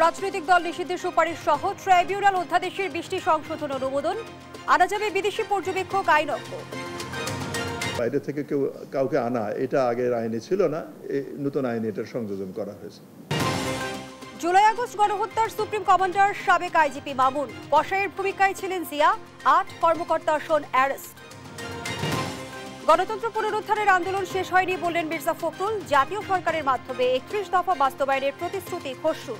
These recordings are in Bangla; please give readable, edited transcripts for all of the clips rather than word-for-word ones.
রাজনৈতিক দল নিষিদ্ধের সুপারিশ সহ ট্রাইব্যুনাল অধ্যাদেশের 20টি সংশোধন অনুমোদন আনা যাবে বিদেশি পর্যবেক্ষক আইনজ্ঞ। বাইরে থেকে কাউকে আনা এটা আগের আইনে ছিল না, নতুন আইনে এটার সংযোজন করা হয়েছে। জুলাই আগস্ট গণহত্যার সুপ্রিম কমান্ডার সাবেক আইজিপি মামুন, কসাইয়ের ভূমিকায় ছিলেন জিয়া, 8 কর্মকর্তার শোন অ্যারেস্ট। গণতন্ত্র পুনরুদ্ধারের আন্দোলন শেষ হয়নি বললেন মির্জা ফখরুল, জাতীয় সরকারের মাধ্যমে 31 দফা বাস্তবায়নের প্রতিশ্রুতি খসরু।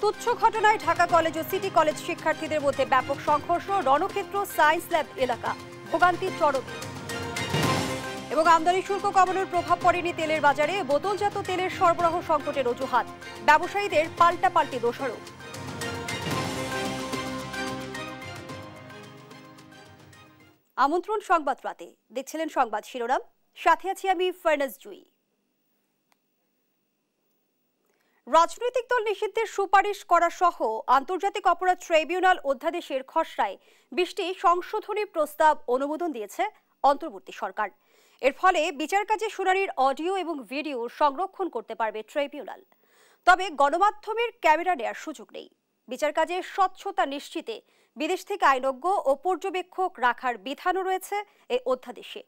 তুচ্ছ ঘটনায় ঢাকা কলেজ ও সিটি কলেজ শিক্ষার্থীদের মধ্যে ব্যাপক সংঘর্ষ, রণক্ষেত্র সায়েন্স ল্যাব এলাকা ভোগান্তির চরমে। এবং আমদানি শুল্ক কমানোর প্রভাব পড়েনি তেলের বাজারে, বোতলজাত তেলের সরবরাহ সংকটের অজুহাত, ব্যবসায়ীদের পাল্টাপাল্টি দোষারোপ। আমন্ত্রণ সংবাদ রাতে, দেখছিলেন সংবাদ শিরোনাম, সাথে আছি আমি ফারনাজ জুই। রাজনৈতিক দল নিষিদ্ধের সুপারিশ করা সহ আন্তর্জাতিক অপরাধ ট্রাইব্যুনাল অধ্যাদেশের খসড়ায় 20টি সংশোধনী প্রস্তাব অনুমোদন দিয়েছে অন্তর্বর্তী সরকার। এর ফলে বিচার কাজে শুনানির অডিও এবং ভিডিও সংরক্ষণ করতে পারবে ট্রাইব্যুনাল। তবে গণমাধ্যমের ক্যামেরা নেওয়ার সুযোগ নেই। বিচার কাজে স্বচ্ছতা নিশ্চিতে বিদেশ থেকে আইনজ্ঞ ও পর্যবেক্ষক রাখার বিধানও রয়েছে এই অধ্যাদেশে।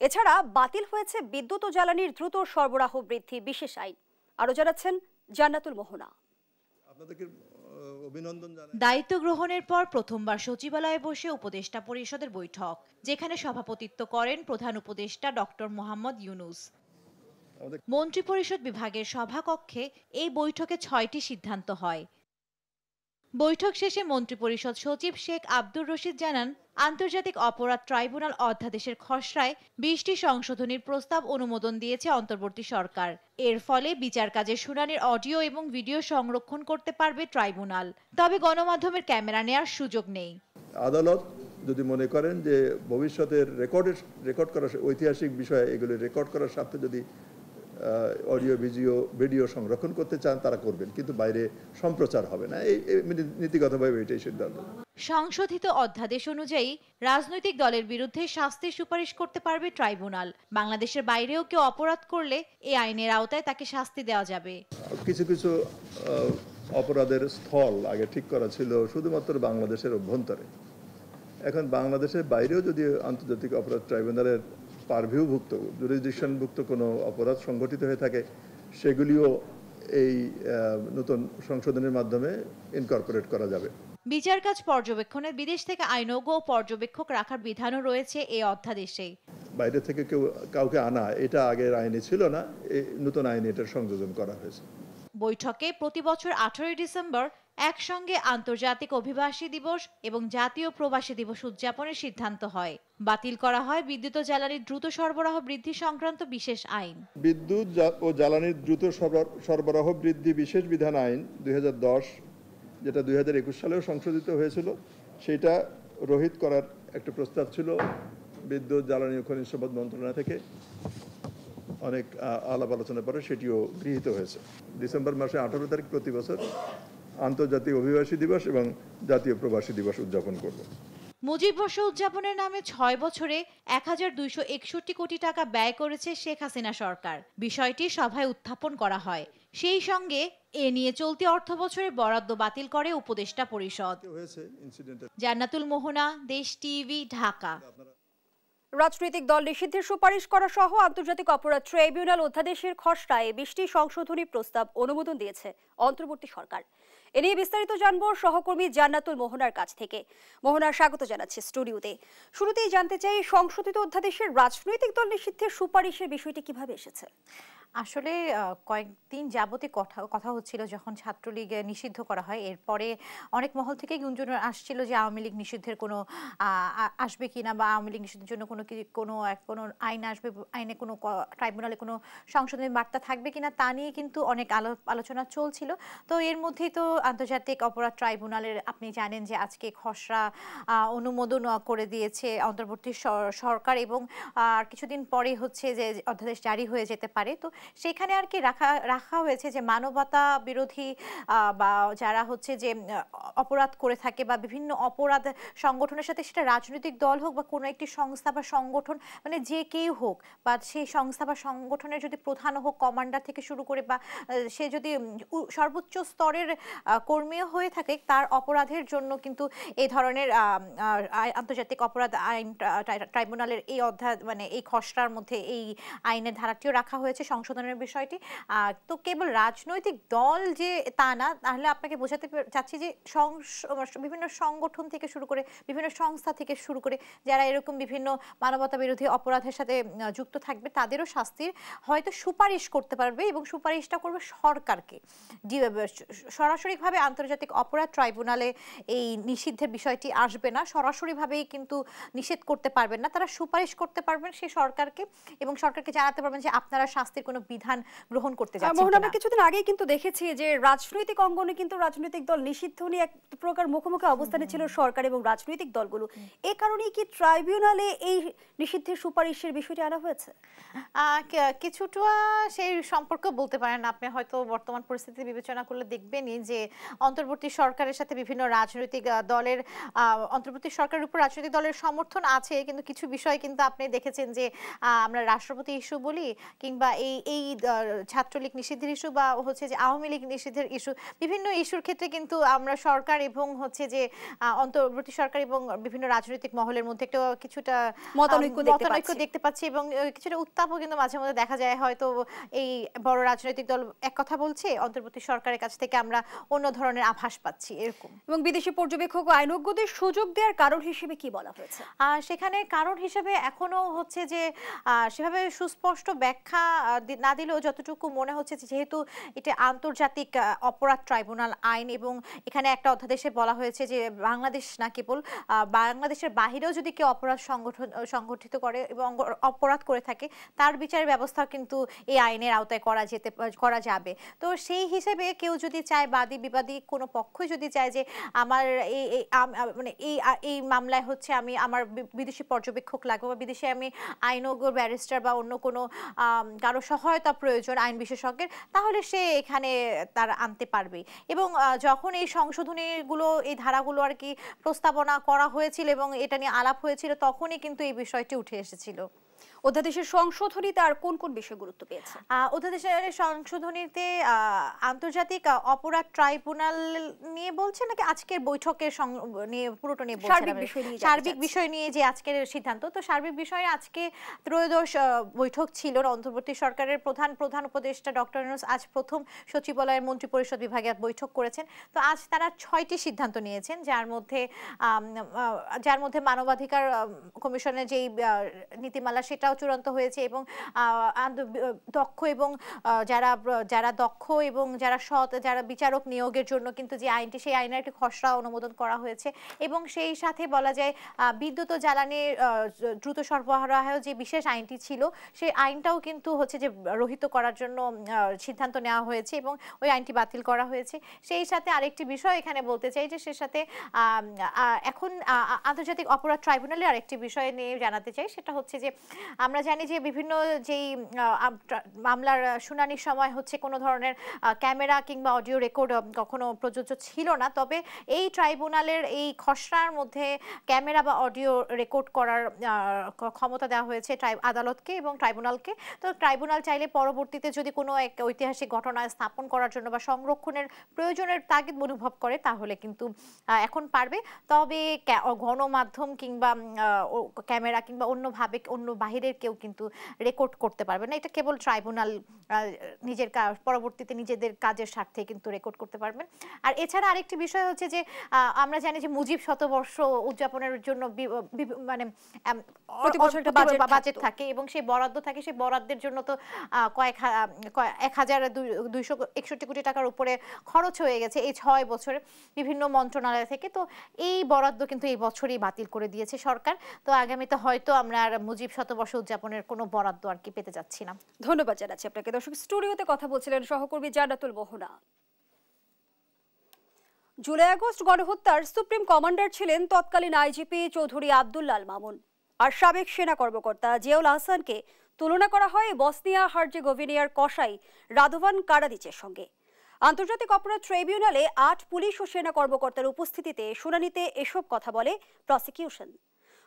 এছাড়া বাতিল হয়েছে বিদ্যুৎ ও জ্বালানির দ্রুত সরবরাহ বৃদ্ধি বিশেষ আইন। আরো জানাচ্ছেন জান্নাতুল মোহনা। দায়িত্ব গ্রহণের পর প্রথমবার সচিবালয়ে বসে উপদেষ্টা পরিষদের বৈঠক, যেখানে সভাপতিত্ব করেন প্রধান উপদেষ্টা ডক্টর মোহাম্মদ ইউনুস। মন্ত্রিপরিষদ বিভাগের সভাকক্ষে এই বৈঠকে 6টি সিদ্ধান্ত হয়। বৈঠক শেষে মন্ত্রিপরিষদ সচিব শেখ আব্দুর রশিদ জানান, আন্তর্জাতিক অপরাধ ট্রাইব্যুনাল অধ্যাদেশের খসড়ায় 20টি সংশোধনীর প্রস্তাব অনুমোদন দিয়েছে অন্তর্বর্তী সরকার। এর ফলে বিচার কাজের শুনানির অডিও এবং ভিডিও সংরক্ষণ করতে পারবে ট্রাইব্যুনাল। তবে গণমাধ্যমের ক্যামেরা নেওয়ার সুযোগ নেই। আদালত যদি মনে করেন যে ভবিষ্যতের রেকর্ড করার ঐতিহাসিক বিষয়ে এগুলো রেকর্ড করার সাথে যদি অডিও ভিডিও সংরক্ষণ করতে চান তারা করবেন, কিন্তু বাইরে সম্প্রচার হবে না। এই নীতিগতভাবে এটাই সিদ্ধান্ত। সংশোধিত অধ্যাদেশ অনুযায়ী রাজনৈতিক দলের বিরুদ্ধে শাস্তির সুপারিশ করতে পারবে ট্রাইব্যুনাল। বাংলাদেশের বাইরেও কেউ অপরাধ করলে এই আইনের আওতায় তাকে শাস্তি দেওয়া যাবে। কিছু কিছু অপরাধের স্থল আগে ঠিক করা ছিল শুধুমাত্র বাংলাদেশের অভ্যন্তরে। এখন বাংলাদেশের বাইরেও যদি আন্তর্জাতিক অপরাধ ট্রাইব্যুনালের পারভিউভুক্ত জুরিসডিকশনভুক্ত কোনো অপরাধ সংঘটিত হয়ে থাকে, সেগুলিও এই নতুন সংশোধনের মাধ্যমে ইনকর্পোরেট করা যাবে। বিচার কাজ পর্যবেক্ষণে বিদেশ থেকে আইনজ্ঞ ও পর্যবেক্ষক রাখার বিধানও রয়েছে এই অধ্যাদেশে। বাইরে থেকে কাউকে আনা এটা আগের আইনে ছিল না, নতুন আইনে এটার সংযোজন করা হয়েছে। বৈঠকে প্রতি বছর 18 ডিসেম্বর একসঙ্গে আন্তর্জাতিক অভিবাসী দিবস এবং জাতীয় প্রবাসী দিবস উদযাপনের সিদ্ধান্ত হয়। বাতিল করা হয় বিদ্যুৎ ও জ্বালানির দ্রুত সরবরাহ বৃদ্ধি সংক্রান্ত বিশেষ আইন। বিদ্যুৎ ও জ্বালানির দ্রুত সরবরাহ বৃদ্ধি বিশেষ বিধান আইন 2010, যেটা 2021 সালেও সংশোধিত হয়েছিল, সেটা রহিত করার একটা প্রস্তাব ছিল বিদ্যুৎ জ্বালানি ও খনিজ সম্পদ মন্ত্রণালয় থেকে। অনেক আলাপ আলোচনার পরে সেটিও গৃহীত হয়েছে। ডিসেম্বর মাসে 18 তারিখ প্রতি বছর আন্তর্জাতিক অভিবাসী দিবস এবং জাতীয় প্রবাসী দিবস উদযাপন করব। মুজিব বর্ষ উদযাপনের নামে 6 বছরে 1261 কোটি টাকা ব্যয় করেছে শেখ হাসিনা সরকার। বিষয়টি সভায় উত্থাপন করা হয়। সেই সঙ্গে এ নিয়ে চলতি অর্থ বছরে বরাদ্দ বাতিল করে উপদেষ্টা পরিষদ। জান্নাতুল মোহনা, দেশ টিভি, ঢাকা। রাজনৈতিক দল নিষিদ্ধের সুপারিশ করা সহ আন্তর্জাতিক অপরাধ ট্রাইব্যুনাল অধ্যাদেশের খসড়ায় 20টি সংশোধনী প্রস্তাব অনুমোদন দিয়েছে অন্তর্বর্তী সরকার। এ নিয়ে বিস্তারিত জানবো সহকর্মী জান্নাতুল মোহনার কাছ থেকে। মোহনা, স্বাগত জানাচ্ছি স্টুডিওতে। শুরুতেই জানতে চাই, সংশোধিত অধ্যাদেশের রাজনৈতিক দল নিষিদ্ধের সুপারিশের বিষয়টি কিভাবে এসেছে? আসলে কয়েকদিন যাবতীয় কথা হচ্ছিল যখন ছাত্রলীগ নিষিদ্ধ করা হয়, এরপরে অনেক মহল থেকে গুঞ্জন আসছিল যে আওয়ামী লীগ নিষিদ্ধের কোনো আসবে কিনা, বা আওয়ামী লীগ নিষিদ্ধের জন্য কোনো আইন আসবে, আইনে কোনো ট্রাইব্যুনালে কোনো সংশোধনী বার্তা থাকবে কিনা, তা নিয়ে কিন্তু অনেক আলোচনা চলছিল। তো এর মধ্যেই তো আন্তর্জাতিক অপরাধ ট্রাইব্যুনালের, আপনি জানেন যে আজকে খসড়া অনুমোদন করে দিয়েছে অন্তর্বর্তী সরকার, এবং কিছুদিন পরে হচ্ছে যে অধ্যাদেশ জারি হয়ে যেতে পারে। তো সেখানে আর কি রাখা হয়েছে যে মানবতা বিরোধী বা যারা হচ্ছে যে অপরাধ করে থাকে বা বিভিন্ন অপরাধ সংগঠনের সাথে, সেটা রাজনৈতিক দল হোক বা কোনো একটি সংস্থা বা সংগঠন, মানে যে কেউ হোক, বা সেই সংস্থা বা সংগঠনের যদি প্রধান হোক, কমান্ডার থেকে শুরু করে, বা সে যদি সর্বোচ্চ স্তরের কর্মীও হয়ে থাকে, তার অপরাধের জন্য কিন্তু এই ধরনের আন্তর্জাতিক অপরাধ আইন ট্রাইব্যুনালের এই অধ্যায়, মানে এই খসড়ার মধ্যে এই আইনের ধারাটিও রাখা হয়েছে, সংশোধনের বিষয়টি। তো কেবল রাজনৈতিক দল যে তা না, তাহলে আপনাকে বোঝাতে চাচ্ছি যে বিভিন্ন সংগঠন থেকে শুরু করে, বিভিন্ন সংস্থা থেকে শুরু করে যারা এরকম বিভিন্ন মানবতা বিরোধী অপরাধের সাথে যুক্ত থাকবে, তাদেরও শাস্তির হয়তো সুপারিশ করতে পারবে, এবং সুপারিশটা করবে সরকারকে। সরাসরিভাবে আন্তর্জাতিক অপরাধ ট্রাইব্যুনালে এই নিষিদ্ধের বিষয়টি আসবে না, সরাসরিভাবেই কিন্তু নিষেধ করতে পারবেন না, তারা সুপারিশ করতে পারবেন সেই সরকারকে, এবং সরকারকে জানাতে পারবেন যে আপনারা শাস্তির কোনো বিধান গ্রহণ করতে যাচ্ছেন কিনা। আমরা কিছুদিন আগেই কিন্তু দেখেছি যে রাজনৈতিক অঙ্গনে কিন্তু রাজনৈতিক দল নিষিদ্ধ নিয়ে এক প্রকার মুখোমুখি অবস্থানে ছিল সরকার এবং রাজনৈতিক দলগুলো। এই কারণেই কি ট্রাইব্যুনালে এই নিষিদ্ধের সুপারিশের বিষয়টি আনা হয়েছে? কিছুটা সেই সম্পর্ক বলতে পারেন আপনি, হয়তো বর্তমান পরিস্থিতি বিবেচনা করলে দেখবেনই যে অন্তর্বর্তী সরকারের সাথে বিভিন্ন রাজনৈতিক দলের, অন্তর্বর্তী সরকারের উপর রাজনৈতিক দলের সমর্থন আছে, কিন্তু কিছু বিষয় কিন্তু আপনি দেখেছেন যে আমরা রাষ্ট্রপতি ইস্যু বলি, কিংবা এই ছাত্রলীগ নিষিদ্ধের ইস্যু, বা হচ্ছে যে আওয়ামী লীগ নিষিদ্ধের ইস্যু, বিভিন্ন ইস্যুর ক্ষেত্রে কিন্তু আমরা সরকার এবং হচ্ছে যে অন্তর্বর্তী সরকার এবং বিভিন্ন রাজনৈতিক মহলের মধ্যে একটা কিছুটা মতানৈক্য দেখতে পাচ্ছি, এবং কিছুটা উত্তাপও কিন্তু মাঝে মধ্যে দেখা যায়। হয়তো এই বড় রাজনৈতিক দল এক কথা বলছে, অন্তর্বর্তী সরকারের কাছ থেকে আমরা অন্য ধরনের আভাস পাচ্ছি এরকম। এবং বিদেশি পর্যবেক্ষক ও আইনজ্ঞদের সুযোগ দেওয়ার কারণ হিসেবে কি বলা হয়েছে? সেখানে কারণ হিসেবে এখনো হচ্ছে যে সেভাবে সুস্পষ্ট ব্যাখ্যা না দিলেও যতটুকু মনে হচ্ছে, যেহেতু এটা আন্তর্জাতিক অপরাধ ট্রাইব্যুনাল আইন, এবং এখানে একটা অধ্যাদেশে বলা হয়েছে যে বাংলাদেশ না, কেবল বাংলাদেশের বাহিরেও যদি কেউ অপরাধ সংগঠিত করে এবং অপরাধ করে থাকে, তার বিচারের ব্যবস্থা কিন্তু এই আইনের আওতায় করা যাবে। তো সেই হিসেবে কেউ যদি চায়, বাদী বিবাদী কোনো পক্ষই যদি চায় যে আমার মানে এই মামলায় হচ্ছে আমি আমার বিদেশি পর্যবেক্ষক লাগবে, বা বিদেশে আমি আইনজ্ঞ, ব্যারিস্টার বা অন্য কোনো কারো সহায়তা প্রয়োজন আইন বিশেষজ্ঞের, তাহলে সে এখানে তার আনতে পারবে। এবং যখন এই সংশোধনীগুলো, এই ধারাগুলো আর কি প্রস্তাবনা করা হয়েছিল এবং এটা নিয়ে আলাপ হয়েছিল, তখনই কিন্তু এই বিষয়টি উঠে এসেছিল। অধ্যাদেশের সংশোধনীতে আর কোন কোন বিষয় গুরুত্ব পেয়েছে? অধ্যাদেশের সংশোধনীতে আন্তর্জাতিক অপরাধ ট্রাইব্যুনাল নিয়ে বলছে নাকি আজকের বৈঠকের নিয়ে, পুরোটা নিয়ে বলছে, সার্বিক বিষয় নিয়ে যে আজকের সিদ্ধান্ত। তো সার্বিক বিষয়ে আজকে ত্রয়োদশ বৈঠক ছিল, অন্তর্বর্তী সরকারের প্রধান উপদেষ্টা ডক্টর ইউনূস আজ প্রথম সচিবালয়ের মন্ত্রিপরিষদ বিভাগে বৈঠক করেছেন। তো আজ তারা ৬টি সিদ্ধান্ত নিয়েছেন, যার মধ্যে মানবাধিকার কমিশনের যেই নীতিমালা সেটাও চূড়ান্ত হয়েছে, এবং দক্ষ এবং যারা দক্ষ এবং যারা সৎ, যারা বিচারক নিয়োগের জন্য কিন্তু যে আইনটি, সেই আইনের একটি খসড়া অনুমোদন করা হয়েছে। এবং সেই সাথে বলা যায় বিদ্যুৎ ও জ্বালানির দ্রুত সরবরাহ যে বিশেষ আইনটি ছিল, সেই আইনটাও কিন্তু হচ্ছে যে রহিত করার জন্য সিদ্ধান্ত নেওয়া হয়েছে, এবং ওই আইনটি বাতিল করা হয়েছে। সেই সাথে আরেকটি বিষয় এখানে বলতে চাই যে, সে সাথে এখন আন্তর্জাতিক অপরাধ ট্রাইব্যুনালের আরেকটি বিষয় নিয়ে জানাতে চাই, সেটা হচ্ছে যে আমরা জানি যে বিভিন্ন যেই মামলার শুনানির সময় হচ্ছে কোনো ধরনের ক্যামেরা কিংবা অডিও রেকর্ড কখনো প্রযোজ্য ছিল না, তবে এই ট্রাইব্যুনালের এই খসড়ার মধ্যে ক্যামেরা বা অডিও রেকর্ড করার ক্ষমতা দেওয়া হয়েছে আদালতকে এবং ট্রাইব্যুনালকে। তো ট্রাইব্যুনাল চাইলে পরবর্তীতে যদি কোনো এক ঐতিহাসিক ঘটনা স্থাপন করার জন্য বা সংরক্ষণের প্রয়োজনের তাগিদ অনুভব করে, তাহলে কিন্তু এখন পারবে। তবে গণমাধ্যম কিংবা ক্যামেরা কিংবা অন্যভাবে অন্য বাহিরের কেউ কিন্তু রেকর্ড করতে পারবে না, এটা কেবল ট্রাইব্যুনাল নিজের পরবর্তীতে নিজেদের কাজের স্বার্থে কিন্তু রেকর্ড করতে পারবেন। আর এছাড়া আরেকটি বিষয় হচ্ছে যে আমরা জানি যে মুজিব শতবর্ষ উদযাপনের জন্য মানে বাজেট থাকে এবং সেই বরাদ্দ থাকে, সেই বরাদ্দের জন্য তো 1,261 কোটি টাকার উপরে খরচ হয়ে গেছে এই 6 বছরে বিভিন্ন মন্ত্রণালয় থেকে। তো এই বরাদ্দ কিন্তু এই বছরই বাতিল করে দিয়েছে সরকার। তো আগামীতে হয়তো আমরা আর মুজিব শতবর্ষ উদযাপনের কোনো বরাদ্দ আর কি পেতে যাচ্ছি না। ধন্যবাদ জানাচ্ছি আপনাকে। দর্শক, স্টুডিওতে কথা বলছিলেন সহকর্মী জান্নাতুল মোহনা। জুলাই আগস্ট গণহত্যার সুপ্রিম কমান্ডার ছিলেন তৎকালীন আইজিপি চৌধুরী আব্দুল্লাহ আল মামুন, আর সাবেক সেনা কর্মকর্তা জিয়াউল আহসানকে তুলনা করা হয় বসনিয়া হার্জেগোভিনিয়ার কসাই রাদোভান কারাদিচের সঙ্গে। আন্তর্জাতিক অপরাধ ট্রাইব্যুনালে ৮ পুলিশ ও সেনা কর্মকর্তার উপস্থিতিতে শুনানিতে এসব কথা বলে প্রসিকিউশন।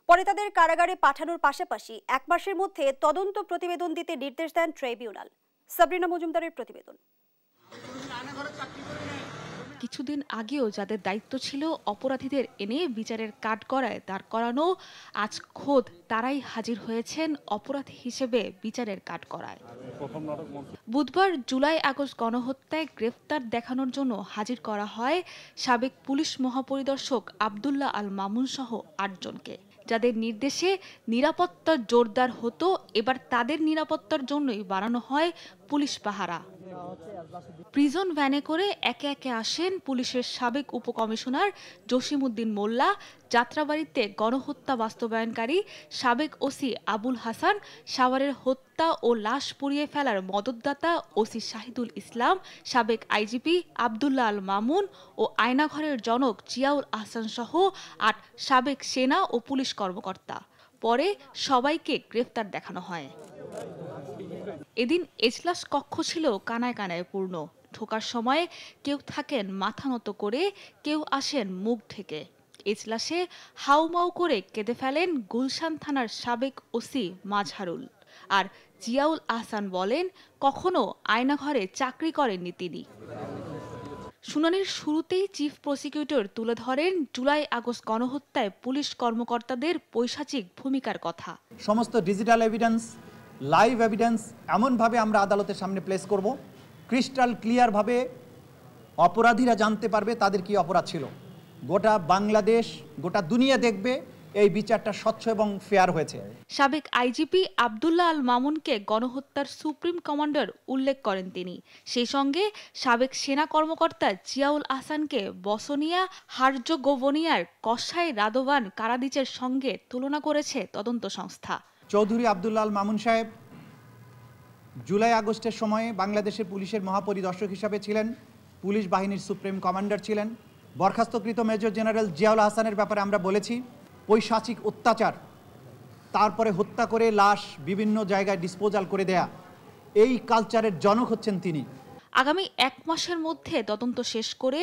পরে তাদের কারাগারে পাঠানোর পাশাপাশি ১ মাসের মধ্যে তদন্ত প্রতিবেদন দিতে নির্দেশ দেন ট্রাইব্যুনাল। সাবরিনা মজুমদারের প্রতিবেদন। কিছুদিন আগেও যাদের দায়িত্ব ছিল অপরাধীদের এনে বিচারের কাঠগড়ায় দাঁড় করানো, আজ খোদ তারাই হাজির হয়েছেন অপরাধী হিসেবে বিচারের কাঠগড়ায়। বুধবার জুলাই আগস্ট গণহত্যায় গ্রেফতার দেখানোর জন্য হাজির করা হয় সাবেক পুলিশ মহাপরিদর্শক আব্দুল্লাহ আল মামুন সহ ৮ জনকে, যাদের নির্দেশে নিরাপত্তা জোরদার হতো। এবার তাদের নিরাপত্তার জন্যই বাড়ানো হয় পুলিশ পাহারা। প্রিজন ভ্যানে করে একে একে আসেন পুলিশের সাবেক উপকমিশনার জসিমউদ্দিন মোল্লা, যাত্রাবাড়িতে গণহত্যা বাস্তবায়নকারী সাবেক ওসি আবুল হাসান, সাভারের হত্যা ও লাশ পুড়িয়ে ফেলার মদতদাতা ওসি শাহিদুল ইসলাম, সাবেক আইজিপি আব্দুল্লাহ আল মামুন ও আয়নাঘরের জনক জিয়াউল আহসান সহ ৮ সাবেক সেনা ও পুলিশ কর্মকর্তা। পরে সবাইকে গ্রেফতার দেখানো হয়। এদিন এজলাস কক্ষ ছিল কানায় কানায় পূর্ণ। ঢোকার সময় কেউ থাকেন মাথা নত করে, কেউ আসেন মুখ ঢেকে। এজলাসে হাউমাউ করে কেঁদে ফেলেন গুলশান থানার সাবেক ওসি মাজহারুল। আর জিয়াউল আহসান বলেন, কখনো আয়নাঘরে চাকরি করেননি তিনি। শুনানির শুরুতেই চিফ প্রসিকিউটর তুলে ধরেন জুলাই আগস্ট গণহত্যায় পুলিশ কর্মকর্তাদের পৈশাচিক ভূমিকার কথা। সমস্ত ডিজিটাল এভিডেন্স, লাইভ এভিডেন্স এমনভাবে আমরা আদালতের সামনে প্লেস করব, ক্রিস্টাল ক্লিয়ারভাবে অপরাধীরা জানতে পারবে তাদের কি অপরাধ ছিল। গোটা বাংলাদেশ, গোটা দুনিয়া দেখবে এই বিচারটা স্বচ্ছ এবং ফেয়ার হয়েছে। সাবেক আইজিপি আব্দুল্লাহ আল মামুনকে গণহত্যার সুপ্রিম কমান্ডার উল্লেখ করেন তিনি। সেই সঙ্গে সাবেক সেনা কর্মকর্তা জিয়াউল আহসানকে বসনিয়া হার্জেগোভিনিয়ার কসাই রাদোভান কারাদিচের সঙ্গে তুলনা করেছে তদন্ত সংস্থা। চৌধুরী আব্দুল্লাহ আল মামুন সাহেব জুলাই আগস্টের সময়ে বাংলাদেশের পুলিশের মহাপরিদর্শক হিসাবে ছিলেন, পুলিশ বাহিনীর সুপ্রিম কমান্ডার ছিলেন। বরখাস্তকৃত মেজর জেনারেল জিয়াউল আহসানের ব্যাপারে আমরা বলেছি পৈশাচিক অত্যাচার, তারপরে হত্যা করে লাশ বিভিন্ন জায়গায় ডিসপোজাল করে দেয়া, এই কালচারের জনক হচ্ছেন তিনি। আগামী ১ মাসের মধ্যে তদন্ত শেষ করে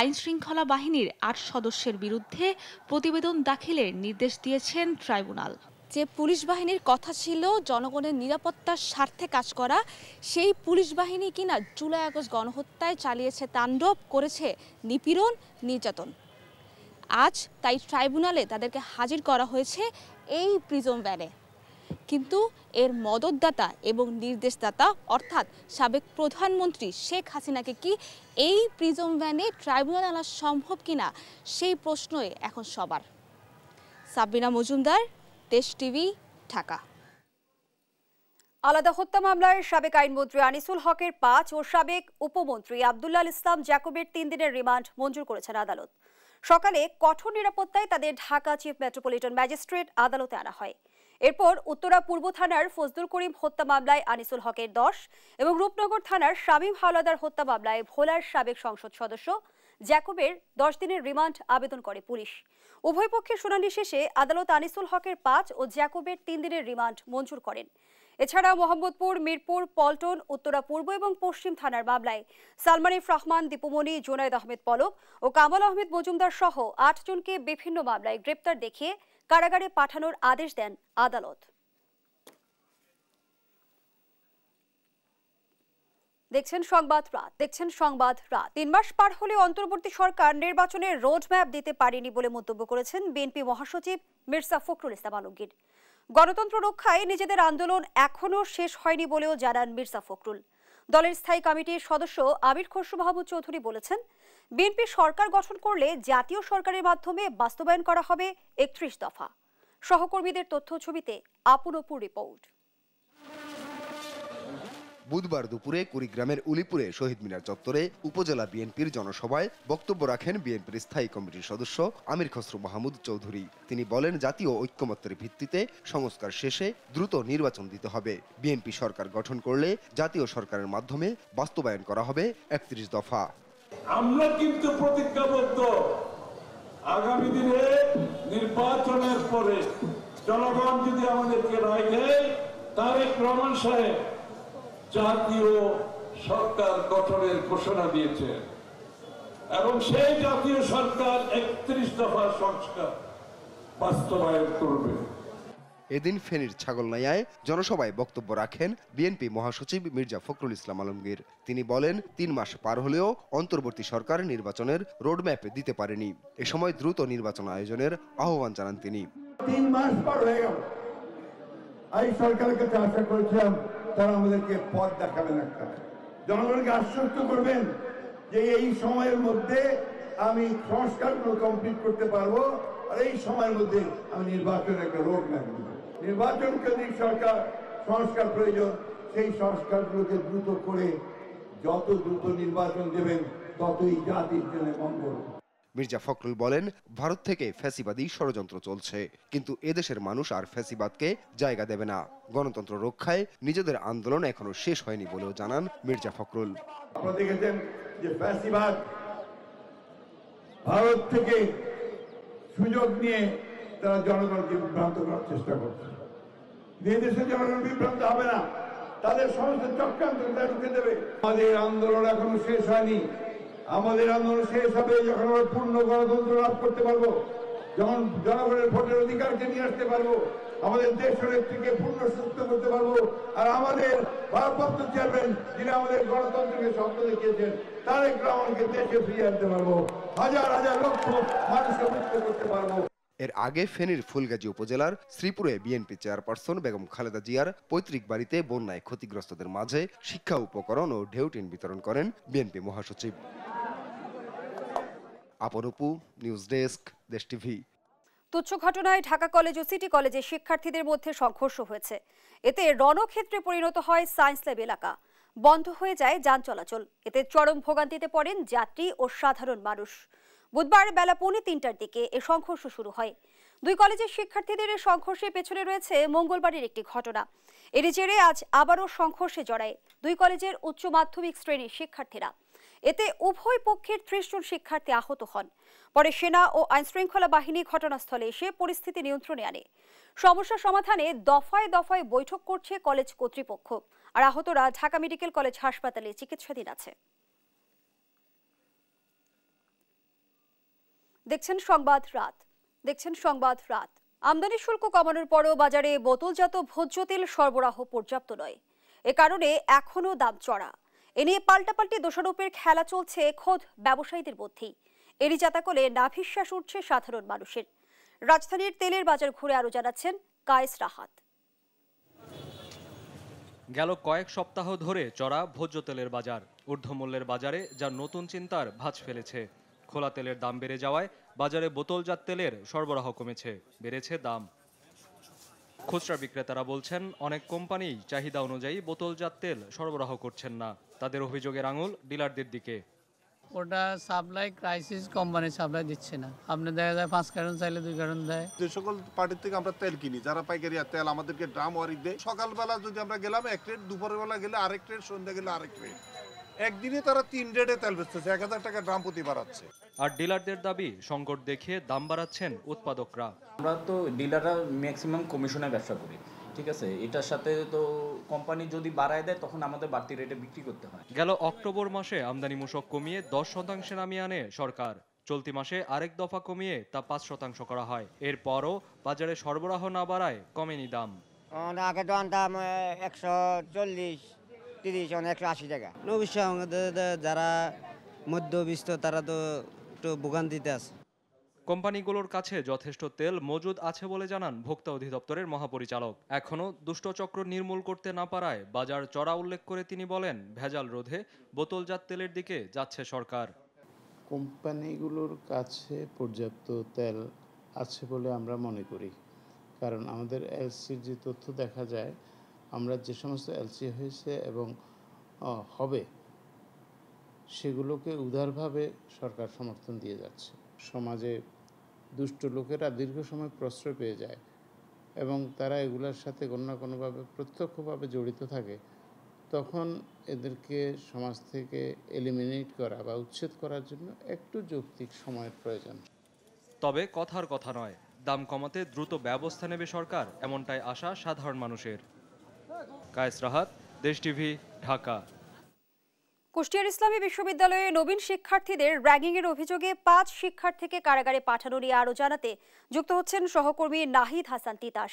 আইনশৃঙ্খলা বাহিনীর ৮ সদস্যের বিরুদ্ধে প্রতিবেদন দাখিলের নির্দেশ দিয়েছেন ট্রাইব্যুনাল। যে পুলিশ বাহিনীর কথা ছিল জনগণের নিরাপত্তার স্বার্থে কাজ করা, সেই পুলিশ বাহিনী কিনা জুলাই আগস্ট গণহত্যায় চালিয়েছে তাণ্ডব, করেছে নিপীড়ন, নির্যাতন। আজ তাই ট্রাইব্যুনালে তাদেরকে হাজির করা হয়েছে এই প্রিজন ভ্যানে। কিন্তু এর মদতদাতা এবং নির্দেশদাতা অর্থাৎ সাবেক প্রধানমন্ত্রী শেখ হাসিনাকে কি এই প্রিজন ভ্যানে ট্রাইব্যুনালে আনা সম্ভব কিনা, সেই প্রশ্নই এখন সবার। সাবরিনা মজুমদার, দেশ টিভি, ঢাকা। আলাদা হত্যা মামলায় সাবেক আইনমন্ত্রী আনিসুল হকের ৫ ও সাবেক উপমন্ত্রী আব্দুল্লাহ আল ইসলাম জ্যাকবের ৩ দিনের রিমান্ড মঞ্জুর করেছেন আদালত। সকালে কঠোর নিরাপত্তায় তাদের ঢাকা চিফ মেট্রোপলিটন ম্যাজিস্ট্রেট আদালতে আনা হয়। এরপর উত্তরা পূর্ব থানার ফজলুল করিম হত্যা মামলায় আনিসুল হকের ১০ এবং রূপনগর থানার শামীম হাওলাদার হত্যা মামলায় ভোলার সাবেক সংসদ সদস্য জ্যাকবের ১০ দিনের রিমান্ড আবেদন করে পুলিশ। উভয় পক্ষের শুনানি শেষে আদালত আনিসুল হকের ৫ ও জ্যাকবের ৩ দিনের রিমান্ড মঞ্জুর করেন। এছাড়া মোহাম্মদপুর, মিরপুর, পল্টন, উত্তরা পূর্ব এবং পশ্চিম থানার মামলায় সালমান এফ রহমান, দীপুমণি, জুনায়েদ আহমেদ পলক ও কামাল আহমেদ মজুমদার সহ ৮ জনকে বিভিন্ন মামলায় গ্রেপ্তার দেখিয়ে কারাগারে পাঠানোর আদেশ দেন আদালত। দেখছেন সংবাদ রাত। ৩ মাস পার হলে অন্তর্বর্তী সরকার নির্বাচনের রোডম্যাপ দিতে পারেনি বলে মন্তব্য করেছেন বিএনপি মহাসচিব মির্জা ফখরুল ইসলাম আলমগীর। গণতন্ত্র রক্ষায় নিজেদের আন্দোলন এখনো শেষ হয়নি বলেও জানান মির্জা ফখরুল। দলের স্থায়ী কমিটির সদস্য আমির খসরু মাহমুদ চৌধুরী বলেছেন, বিএনপি সরকার গঠন করলে জাতীয় সরকারের মাধ্যমে বাস্তবায়ন করা হবে ৩১ দফা। সহকর্মীদের তথ্য ছবিতে আপন অপুর রিপোর্ট। বুধবার দুপুরে কুড়িগ্রামের উলিপুরে শহীদ মিনার চত্বরে উপজেলা বিএনপির জনসভায় বক্তব্য রাখেন বিএনপির স্থায়ী কমিটির সদস্য আমির খসরু মাহমুদ চৌধুরী। তিনি বলেন, জাতীয় ঐক্যমত্যের ভিত্তিতে সংস্কার শেষে দ্রুত নির্বাচন দিতে হবে। বিএনপি সরকার গঠন করলে জাতীয় সরকারের মাধ্যমে বাস্তবায়ন করা হবে ৩১ দফা। আমরা কিন্তু প্রতিজ্ঞাবদ্ধ, আগামী দিনে নির্বাচনের পরে জনগণ যদি আমাদেরকে রায় দেয়, তারেক রহমান সাহেব জাতীয় সরকার গঠনের ঘোষণা দিয়েছে এবং সেই জাতীয় সরকার 31 দফা সংস্কার বাস্তবায়ন করবে। এদিন ফেনীর ছাগলনাইয়ায় জনসভায় বক্তব্য রাখেন বিএনপি মহাসচিব মির্জা ফখরুল ইসলাম আলমগীর। তিনি বলেন 3 মাস পার হলেও অন্তর্বর্তী সরকার নির্বাচনের রোডম্যাপ দিতে পারেনি। এ সময় দ্রুত নির্বাচন আয়োজনের আহ্বান জানান তিনি। 3 মাস পার হয়ে গেল, এই সরকারের কাছে আশা করেছিলাম তারা আমাদেরকে পথ দেখাবেন, একটা জনগণকে আশ্বস্ত করবেন যে এই সময়ের মধ্যে আমি সংস্কারগুলো কমপ্লিট করতে পারবো, আর এই সময়ের মধ্যে আমি নির্বাচনের একটা রোড ম্যাপ দেব। নির্বাচন কেন্দ্রিক সরকার সংস্কার প্রয়োজন, সেই সংস্কারগুলোকে দ্রুত করে যত দ্রুত নির্বাচন দেবেন ততই জাতির জন্য মঙ্গল। মির্জা ফখরুল বলেন, ভারত থেকে ফ্যাসিবাদী ষড়যন্ত্র চলছে, কিন্তু এদেশের মানুষ আর ফ্যাসিবাদকে জায়গা দেবে না। গণতন্ত্র রক্ষায় নিজেদের আন্দোলন এখনো শেষ হয়নি বলেও জানান মির্জা ফখরুল। আপনারা দেখেছেন যে ফ্যাসিবাদ ভারত থেকে সুযোগ নিয়ে তারা জনগণকে বিভ্রান্ত করার চেষ্টা করছে। দেশের জনগণ বিভ্রান্ত হবে না, তাদের সমস্ত চক্রান্ত রুখে দেবে। আমাদের আন্দোলন এখনো শেষ হয়নি। আমাদের আন্দোলন শেষ হবে যখন আমরা পূর্ণ গণতন্ত্র লাভ করতে পারবো, যখন জনগণের ভোটের অধিকারকে নিয়ে আসতে পারবো, আমাদের দেশ নেত্রীকে পূর্ণ সুস্থ করতে পারবো, আর আমাদের ভারপ্রাপ্ত চেয়ারম্যান যিনি আমাদের গণতন্ত্রকে স্বপ্ন দেখিয়েছেন তারেক রহমানকে দেশে ফিরিয়ে আনতে পারবো, হাজার হাজার লক্ষ মানুষকে মুক্ত করতে পারবো। এর আগে ফেনীর ফুলগাজী উপজেলার শ্রীপুরে বিএনপি চেয়ারপারসন বেগম খালেদা জিয়ার পৈতৃক বাড়িতে বন্যায় ক্ষতিগ্রস্তদের মাঝে শিক্ষা উপকরণ ও ঢেউটিন বিতরণ করেন বিএনপি মহাসচিব। আপনপু, নিউজ ডেস্ক, দেশ টিভি। তুচ্ছ ঘটনায় ঢাকা কলেজ ও সিটি কলেজের শিক্ষার্থীদের মধ্যে সংঘর্ষ হয়েছে। এতে রণক্ষেত্রে পরিণত হয় সায়েন্স ল্যাব এলাকা, বন্ধ হয়ে যায় যান চলাচল। এতে চরম ভোগান্তিতে পড়েন যাত্রী ও সাধারণ মানুষ। বুধবার বেলা 2:45টার দিকে এ সংঘর্ষ শুরু হয়। দুই কলেজের শিক্ষার্থীদের এই সংঘর্ষের পেছনে রয়েছে মঙ্গলবারের একটি ঘটনা। এরই জেরে আজ আবারও সংঘর্ষে জড়ায় দুই কলেজের উচ্চ মাধ্যমিক শ্রেণীর শিক্ষার্থীরা। এতে উভয় পক্ষের 30 জন শিক্ষার্থী আহত হন। পরে সেনা ও আইনশৃঙ্খলা বাহিনী ঘটনাস্থলে এসে পরিস্থিতি নিয়ন্ত্রণে আনে। সমস্যা সমাধানে দফায় দফায় বৈঠক করছে কলেজ কর্তৃপক্ষ, আর আহতরা ঢাকা মেডিকেল কলেজ হাসপাতালে চিকিৎসাধীন আছে। দেখছেন সংবাদ রাত। আমদানি শুল্ক কমানোর পরও বাজারে বোতলজাত ভোজ্য তেল সরবরাহ পর্যাপ্ত নয়। এ কারণে এখনো দাম চড়া। এ নিয়ে পাল্টাপাল্টি দোষারোপের খেলা চলছে খোদ ব্যবসায়ীদের মধ্যেই। এরই জাতাকলে নাভিশ্বাস উঠছে সাধারণ মানুষের। রাজধানীর তেলের বাজার ঘুরে আরো জানাচ্ছেন কায়েস রাহাত। গেল কয়েক সপ্তাহ ধরে চড়া ভোজ্য তেলের বাজার। ঊর্ধ্বমূল্যের বাজারে যা নতুন চিন্তার ভাঁজ ফেলেছে। খোলা তেলের দাম বেড়ে যাওয়ায় বাজারে বোতলজাত তেলের সরবরাহ কমেছে, বেড়েছে দাম। খুচরা বিক্রেতারা বলছেন, অনেক কোম্পানি চাহিদা অনুযায়ী বোতলজাত তেল সরবরাহ করছেন না। তাদের অভিযোগের আঙুল ডিলারদের দিকে। ওটা সাপ্লাই ক্রাইসিস, কোম্পানি সাপ্লাই দিচ্ছে না। আপনি দেখা যায় 5 কার্টন চাইলে 2 কার্টন দেয়। যে সকল পার্টির থেকে আমরা তেল কিনি, যারা পাইকারি তেল আমাদেরকে ড্রাম ওয়ারি দেয়। সকালবেলা যদি আমরা গেলাম 1 রেট, দুপুরের বেলা গেলে আরেক রেট, সন্ধ্যা গেলে আরেক রেট। একদিনে তারা 3 রেটে তেল বেচতেছে, 1000 টাকা ড্রাম প্রতি বাড়াচ্ছে। আর ডিলারদের দাবি, সংকট দেখিয়ে দাম বাড়াচ্ছেন উৎপাদকরা। আমরা তো ডিলাররা ম্যাক্সিমাম কমিশনে ব্যবসা করি, ঠিক আছে। এটার সাথে তো কোম্পানি যদি বাড়ায় দেয় তখন আমাদের বাড়তি রেটে বিক্রি করতে হয়। গেল অক্টোবর মাসে আমদানি মূসক কমিয়ে 10% নামিয়ে আনে সরকার। চলতি মাসে আরেক দফা কমিয়ে তা 5% করা হয়। এরপরও বাজারে সরবরাহ না বাড়ায় কমেনি দাম। আগে তো আনতাম 140, 30, 180 টাকা। যারা মধ্যবিত্ত তারা তো একটু ভোগান্তিতে আছে। কোম্পানিগুলোর কাছে যথেষ্ট তেল মজুদ আছে বলে জানান ভোক্তা অধিদপ্তরের মহাপরিচালক। এখনও দুষ্টচক্র নির্মূল করতে না পারায় বাজার চড়া উল্লেখ করে তিনি বলেন, ভেজাল রোধে বোতলজাত তেলের দিকে যাচ্ছে সরকার। কোম্পানিগুলোর কাছে পর্যাপ্ত তেল আছে বলে আমরা মনে করি, কারণ আমাদের এলসির যে তথ্য দেখা যায়, আমরা যে সমস্ত এলসি হয়েছে এবং হবে সেগুলোকে উদারভাবে সরকার সমর্থন দিয়ে যাচ্ছে। সমাজে দুষ্ট লোকেরা দীর্ঘ সময় প্রশ্রয় পেয়ে যায় এবং তারা এগুলোর সাথে কোনো না কোনোভাবে প্রত্যক্ষভাবে জড়িত থাকে, তখন এদেরকে সমাজ থেকে এলিমিনেট করা বা উচ্ছেদ করার জন্য একটু যৌক্তিক সময়ের প্রয়োজন। তবে কথার কথা নয়, দাম কমাতে দ্রুত ব্যবস্থা নেবে সরকার, এমনটাই আশা সাধারণ মানুষের। কায়েস রাহাত, দেশ টিভি, ঢাকা। কুষ্টিয়ার ইসলামী বিশ্ববিদ্যালয়ে নবীন শিক্ষার্থীদের র্যাগিংয়ের অভিযোগে 5 শিক্ষার্থীকে কারাগারে পাঠানো নিয়ে আরো জানাতে যুক্ত হচ্ছেন সহকর্মী নাহিদ হাসান তিতাস।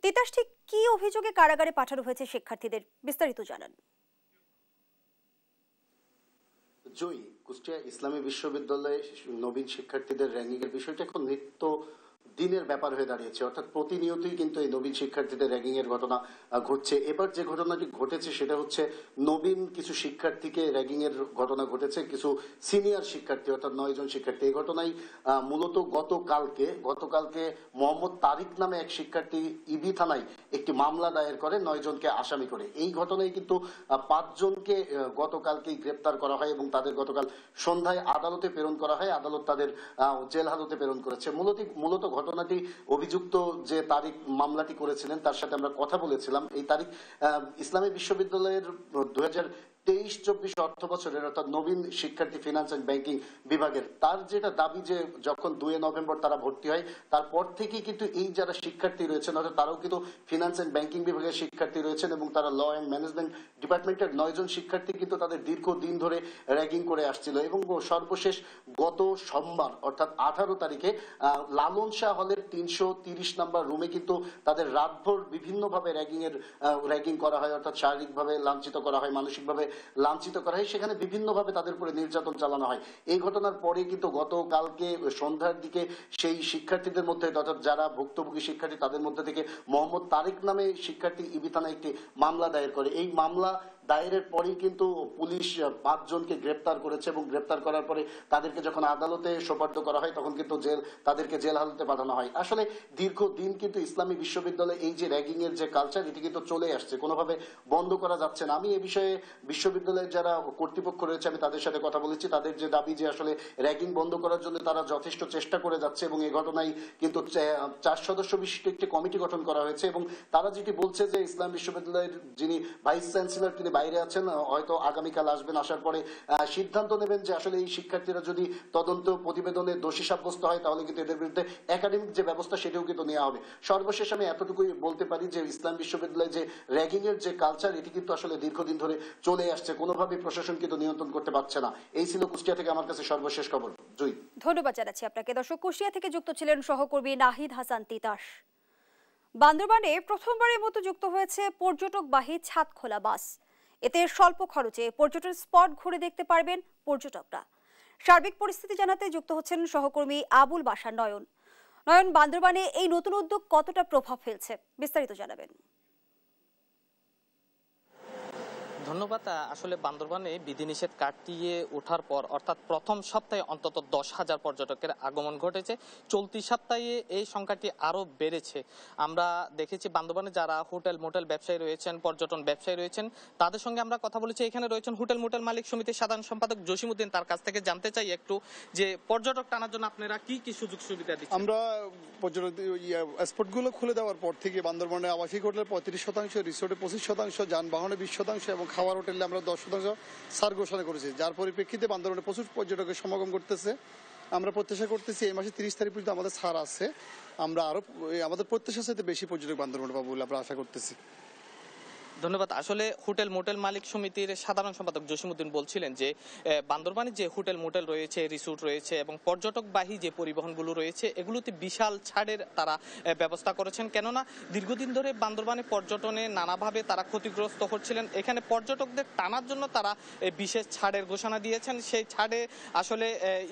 তিতাস, ঠিক কি অভিযোগে কারাগারে পাঠানো হয়েছে শিক্ষার্থীদের, বিস্তারিত জানান। জয়ী, কুষ্টিয়া ইসলামী বিশ্ববিদ্যালয়ে নবীন শিক্ষার্থীদের র্যাগিং এর বিষয়টা এখন নিত্য দিনের ব্যাপার হয়ে দাঁড়িয়েছে, অর্থাৎ প্রতিনিয়তই কিন্তু এই নবীন শিক্ষার্থীদের র্যাগিং এর ঘটনা ঘটছে। এবার যে ঘটনাটি ঘটেছে সেটা হচ্ছে নবীন কিছু শিক্ষার্থীকে র্যাগিং এর ঘটনা ঘটেছে, কিছু সিনিয়র শিক্ষার্থী অর্থাৎ 9 জন শিক্ষার্থী। এই ঘটনায় মূলত গতকালকে মোহাম্মদ তারিক নামে এক শিক্ষার্থী ইবি থানায় একটি মামলা দায়ের করে 9 জনকে আসামি করে। এই ঘটনায় কিন্তু 5 জনকে গতকালকেই গ্রেপ্তার করা হয় এবং তাদের গতকাল সন্ধ্যায় আদালতে প্রেরণ করা হয়। আদালত তাদের জেল হাজতে প্রেরণ করেছে। মূলত ঘটনাটি অভিযুক্ত যে তারিক মামলাটি করেছিলেন তার সাথে আমরা কথা বলেছিলাম। এই তারিক ইসলামী বিশ্ববিদ্যালয়ের 2023-24 অর্থ বছরের অর্থাৎ নবীন শিক্ষার্থী ফিনান্স এন্ড ব্যাংকিং বিভাগের। তার যেটা দাবি যে যখন 2 নভেম্বর তারা ভর্তি হয় তারপর থেকেই কিন্তু এই যারা শিক্ষার্থী রয়েছেন অর্থাৎ তারাও কিন্তু ফিনান্স এন্ড ব্যাংকিং বিভাগের শিক্ষার্থী রয়েছেন এবং তারা ল এন্ড ম্যানেজমেন্ট ডিপার্টমেন্টের 9 জন শিক্ষার্থী কিন্তু তাদের দীর্ঘদিন ধরে র্যাগিং করে আসছিল এবং সর্বশেষ গত সোমবার অর্থাৎ 18 তারিখে লালন শাহ হলের 330 নম্বর রুমে কিন্তু তাদের রাতভর বিভিন্নভাবে র্যাগিং করা হয়, অর্থাৎ শারীরিকভাবে লাঞ্ছিত করা হয়, মানসিকভাবে লাঞ্ছিত করা হয়, সেখানে বিভিন্নভাবে তাদের উপরে নির্যাতন চালানো হয়। এই ঘটনার পরে কিন্তু গতকালকে সন্ধ্যার দিকে সেই শিক্ষার্থীদের মধ্যে অর্থাৎ যারা ভুক্তভোগী শিক্ষার্থী তাদের মধ্যে থেকে মোহাম্মদ তারিক নামে শিক্ষার্থী ইবি থানায় একটি মামলা দায়ের করে। এই মামলা দায়েরের পরেই কিন্তু পুলিশ 5 জনকে গ্রেপ্তার করেছে এবং গ্রেপ্তার করার পরে তাদেরকে যখন আদালতে সোপর্দ করা হয় তখন কিন্তু তাদেরকে জেল হাজতে পাঠানো হয়। আসলে দীর্ঘদিন কিন্তু ইসলামী বিশ্ববিদ্যালয়ে এই যে র্যাগিং এর যে কালচার এটি কিন্তু চলে আসছে, কোনোভাবে বন্ধ করা যাচ্ছে না। আমি এ বিষয়ে বিশ্ববিদ্যালয়ের যারা কর্তৃপক্ষ রয়েছে আমি তাদের সাথে কথা বলেছি। তাদের যে দাবি যে আসলে র্যাগিং বন্ধ করার জন্য তারা যথেষ্ট চেষ্টা করে যাচ্ছে এবং এই ঘটনায় কিন্তু 4 সদস্য বিশিষ্ট একটি কমিটি গঠন করা হয়েছে এবং তারা যেটি বলছে যে ইসলাম বিশ্ববিদ্যালয়ের যিনি ভাইস চ্যান্সেলর তিনি বাইরে আছেন, হয়তো আগামীকাল আসবেন, আসার পরে সিদ্ধান্ত নেবেন যে আসলে এই শিক্ষার্থীরা যদি তদন্ত প্রতিবেদনে দোষী সাব্যস্ত হয় তাহলে কিন্তু এদের বিরুদ্ধে একাডেমিক যে ব্যবস্থা সেটাও কিন্তু নেওয়া হবে। সর্বশেষ আমি এতটুকুই বলতে পারি যে ইসলাম বিশ্ববিদ্যালয়ে যে র্যাগিং এর যে কালচার এটি কিন্তু আসলে দীর্ঘদিন ধরে চলে আসছে, কোনোভাবে প্রশাসন কিন্তু নিয়ন্ত্রণ করতে পারছে না। এই ছিল কুষ্টিয়া থেকে আমার কাছে সর্বশেষ খবর। জয়, ধন্যবাদ জানাচ্ছি আপনাকে। দর্শক, কুষ্টিয়া থেকে যুক্ত ছিলেন সহকর্মী নাহিদ হাসান তিতাস। বান্দরবানে প্রথমবারের মতো যুক্ত হয়েছে পর্যটকবাহী ছাদখোলা বাস। এতে স্বল্প খরচে পর্যটন স্পট ঘুরে দেখতে পারবেন পর্যটকরা। সার্বিক পরিস্থিতি জানাতে যুক্ত হচ্ছেন সহকর্মী আবুল বাশার নয়ন। বান্দরবানে এই নতুন উদ্যোগ কতটা প্রভাব ফেলছে, বিস্তারিত জানাবেন। ধন্যবাদ। আসলে বান্দরবানে বিধিনিষেধ কাটিয়ে ওঠার পর অর্থাৎ প্রথম সপ্তাহে অন্তত 10,000 পর্যটকের আগমন ঘটেছে। চলতি সপ্তাহে এই সংখ্যাটি আরও বেড়েছে। আমরা দেখেছি বান্দরবানে যারা হোটেল মোটেল ব্যবসায়ী রয়েছেন, পর্যটন ব্যবসায়ী রয়েছেন, তাদের সঙ্গে আমরা কথা বলেছি। এখানে রয়েছেন হোটেল মোটেল মালিক সমিতির সাধারণ সম্পাদক জসিমউদ্দিন। তার কাছ থেকে জানতে চাই একটু যে পর্যটক টানার জন্য আপনারা কি কি সুযোগ সুবিধা দিচ্ছেন? আমরা পর্যটক স্পটগুলো খুলে দেওয়ার পর থেকে বান্দরবানে আবাসিক হোটেলে 35%, রিসোর্টে 25%, যানবাহনে 20% এবং খাওয়ার হোটেলে আমরা 10% ছাড় ঘোষণা করেছি, যার পরিপ্রেক্ষিতে বান্দরবানে প্রচুর পর্যটকের সমাগম করতেছে। আমরা প্রত্যাশা করতেছি এই মাসে 30 তারিখ পর্যন্ত আমাদের ছাড় আছে, আমরা আরো আমাদের প্রত্যাশার সাথে বেশি পর্যটক বান্দরবানে পাবো বলে আমরা আশা করতেছি। ধন্যবাদ। আসলে হোটেল মোটেল মালিক সমিতির সাধারণ সম্পাদক জসিমউদ্দিন বলছিলেন যে বান্দরবানে যে হোটেল মোটেল রয়েছে, রিসোর্ট রয়েছে এবং পর্যটকবাহী যে পরিবহনগুলো রয়েছে এগুলোতে বিশাল ছাড়ের তারা ব্যবস্থা করেছেন। কেননা দীর্ঘদিন ধরে বান্দরবানে পর্যটনে নানাভাবে তারা ক্ষতিগ্রস্ত হচ্ছিলেন। এখানে পর্যটকদের টানার জন্য তারা বিশেষ ছাড়ের ঘোষণা দিয়েছেন। সেই ছাড়ে আসলে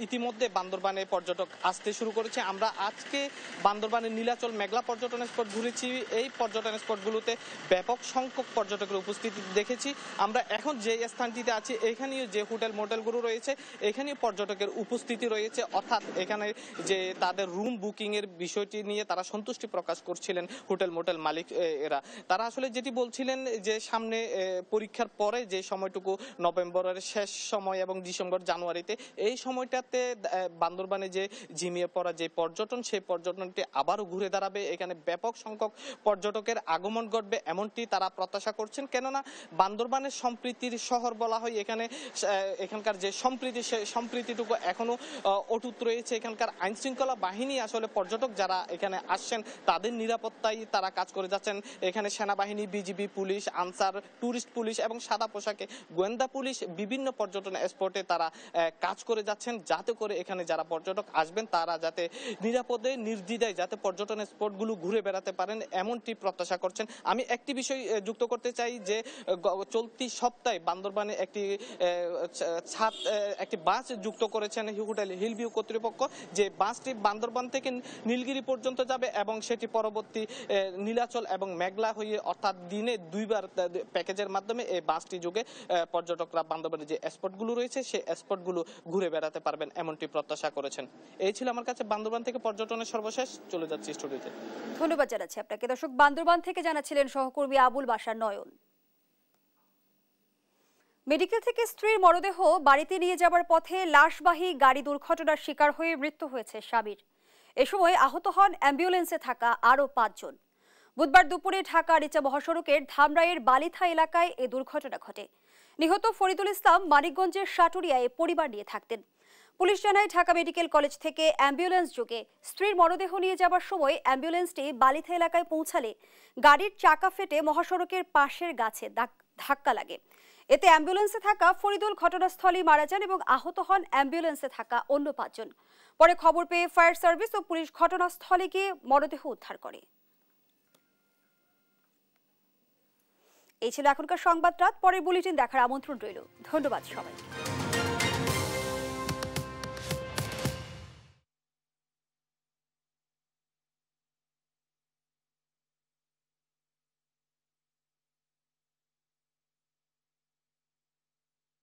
ইতিমধ্যে বান্দরবানে পর্যটক আসতে শুরু করেছে। আমরা আজকে বান্দরবানের নীলাচল মেঘলা পর্যটন স্পট ঘুরেছি। এই পর্যটন স্পটগুলোতে ব্যাপক সংখ্যক পর্যটকের উপস্থিতি দেখেছি। আমরা এখন যে স্থানটিতে আছি এখানেও যে হোটেল মোটেলগুলো রয়েছে এখানেও পর্যটকের উপস্থিতি রয়েছে, অর্থাৎ এখানে যে তাদের রুম বুকিং এর বিষয়টি নিয়ে তারা সন্তুষ্টি প্রকাশ করছিলেন হোটেল মোটেল মালিক এরা। তারা আসলে যেটি বলছিলেন যে সামনে পরীক্ষার পরে যে সময়টুকু নভেম্বরের শেষ সময় এবং ডিসেম্বর জানুয়ারিতে এই সময়টাতে বান্দরবানে যে ঝিমিয়ে পড়া যে পর্যটন সেই পর্যটনটি আবারও ঘুরে দাঁড়াবে। এখানে ব্যাপক সংখ্যক পর্যটকের আগমন ঘটবে এমনটি তারা প্রত্যাশা প্রত্যাশা করছেন, কেননা বান্দরবানের সম্প্রীতির শহর বলা হয় এখানকার যে সম্প্রীতি, সেই সম্প্রীতিটুকু এখনো অটুট রয়েছে। এখানকার আইন শৃঙ্খলা বাহিনী আসলে পর্যটক যারা এখানে আসছেন তাদের নিরাপত্তায় তারা কাজ করে যাচ্ছেন। এখানে সেনাবাহিনী, BGB, police, answer, tourist police এবং সাদা পোশাকে গোয়েন্দা পুলিশ বিভিন্ন পর্যটন স্পটে তারা কাজ করে যাচ্ছেন, যাতে করে এখানে যারা পর্যটক আসবেন তারা যাতে নিরাপদে নির্দ্বিধায় যাতে পর্যটন স্পটগুলো ঘুরে বেড়াতে পারেন, এমনটি প্রত্যাশা করছেন। আমি একটি বিষয় যুক্ত করতে চাই যে চলতি সপ্তাহে বান্দরবানে একটি বাস যুক্ত করেছেন হোটেল হিলভিউ কর্তৃপক্ষ, যে বাসটি বান্দরবান থেকে নীলগিরি পর্যন্ত যাবে এবং সেটি পরবর্তী নীলাচল এবং মেঘলা হয়ে অর্থাৎ দিনে 2 বার প্যাকেজের মাধ্যমে এই বাসটি যোগে পর্যটকরা বান্দরবানের যে স্পটগুলো রয়েছে সেই স্পটগুলো ঘুরে বেড়াতে পারবেন, এমনটি প্রত্যাশা করেছেন। এই ছিল আমার কাছে বান্দরবান থেকে পর্যটনের সর্বশেষ। চলে যাচ্ছি স্টুডিওতে। ধন্যবাদ জানাচ্ছি আপনাকে। দর্শক, বান্দরবান থেকে জানাচ্ছিলেন সহকর্মী আবুল বাশার নয়ন। মেডিকেল থেকে স্ত্রীর মরদেহ বাড়িতে নিয়ে যাবার পথে লাশবাহী গাড়ি দুর্ঘটনার শিকার হয়ে মৃত্যু হয়েছে স্বামীর। এ সময় আহত হন অ্যাম্বুলেন্সে থাকা আরও 5 জন। বুধবার দুপুরে ঢাকা রিচা মহাসড়কের ধামরাইয়ের বালিথা এলাকায় এ দুর্ঘটনা ঘটে। নিহত ফরিদুল ইসলাম মানিকগঞ্জের সাটুরিয়ায় পরিবার নিয়ে থাকতেন। পুলিশ জানায়, ঢাকা মেডিকেল কলেজ থেকে অ্যাম্বুলেন্স যোগে স্ত্রীর মরদেহ নিয়ে যাবার সময় অ্যাম্বুলেন্সটি বালিথা এলাকায় পৌঁছালে গাড়ির চাকা ফেটে মহাসড়কের পাশের গাছে ধাক্কা লাগে। এতে অ্যাম্বুলেন্সে থাকা ফরিদুল ঘটনাস্থলেই মারা যান এবং আহত হন অ্যাম্বুলেন্সে থাকা অন্য 5 জন। পরে খবর পেয়ে ফায়ার সার্ভিস ও পুলিশ ঘটনাস্থলে গিয়ে মরদেহ উদ্ধার করে। এই ছিল এখনকার সংবাদ রাত। পরের বুলেটিন দেখার আমন্ত্রণ রইল। ধন্যবাদ সবাইকে।